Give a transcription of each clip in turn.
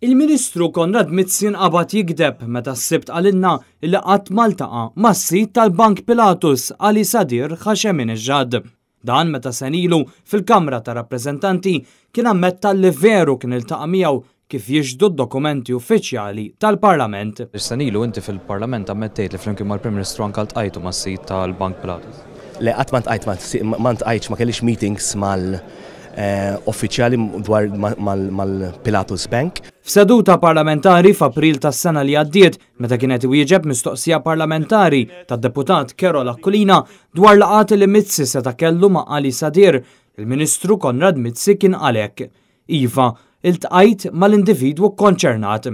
Il-Ministru Konrad Mizzi nqabad jigiddeb meta s-sibt għalinna li qatt ma ltaqa' mas-sit tal-Bank Pilatus Ali Sadir Ħaxemin iġ-Ġadd. Dan meta senilu fil-Kamra ta' Rappreżentanti kien ammetta li veru kien iltaqa' miegħu kif jiġdu d-dokumenti uffiċjali tal-Parlament. Senilu inti fil-Parlament ammettejt li flimkien mal-Prim Ministru anke ltqajtu mas-sit tal-Bank Pilatus. Le qatt ma ntqajtx ma kellix meetings uffiċjali dwar mal-Pilatus Bank. F'seduta parlamentari f'April tas-sena li għaddiet meta kienet iwieġeb mistoqsija parlamentari tad-deputat Kerol Aquilina dwar laqgħat li Mizzi seta' kellu ma' Ali Sadir, il-Ministru Konrad Mizzi kien għalhekk. Iva, iltqajt mal-individwu konċernat.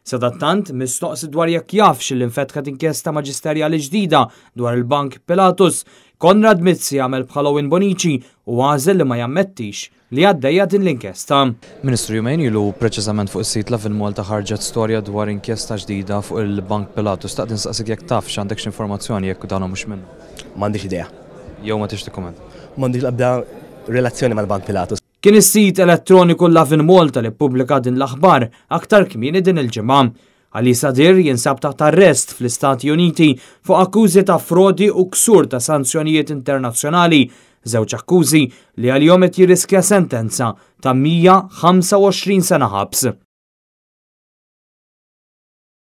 Sadattant mistoqsi dwar jekk jafx li nfetħet inkjesta maġisterjali ġdida dwar il-Bank Pilatus, Konrad Mizzi għamel bħalowin Bonici u għażel li ma jammettix li għaddejja din l-inkjesta. Ministru, jumejn ilu preċiżament fuq is-sit Laf il-Malta ħarġet storja dwar inkjesta ġdida fuq il-Bank Pilatus. Taqt insaqsik jekk tafx għandekx informazzjoni jekk dan mhux minnu. M'għandix idea. Jew ma tix tikkumment. M'għandix l-ebda relazzjoni mal-Bank Pilatus. Kien is-sit elettroniku Laf il-Malta li ppubblika din l-aħbar aktar kmieni din il-ġimgħa. Ali Sadir jinsab taħt arrest fl-Istati Uniti fuq akkużi ta' frodi u ksur ta' sanzjonijiet internazzjonali, żewġ akkużi li għalihom qed jirriskja sentenza ta' 125 sena ħabs.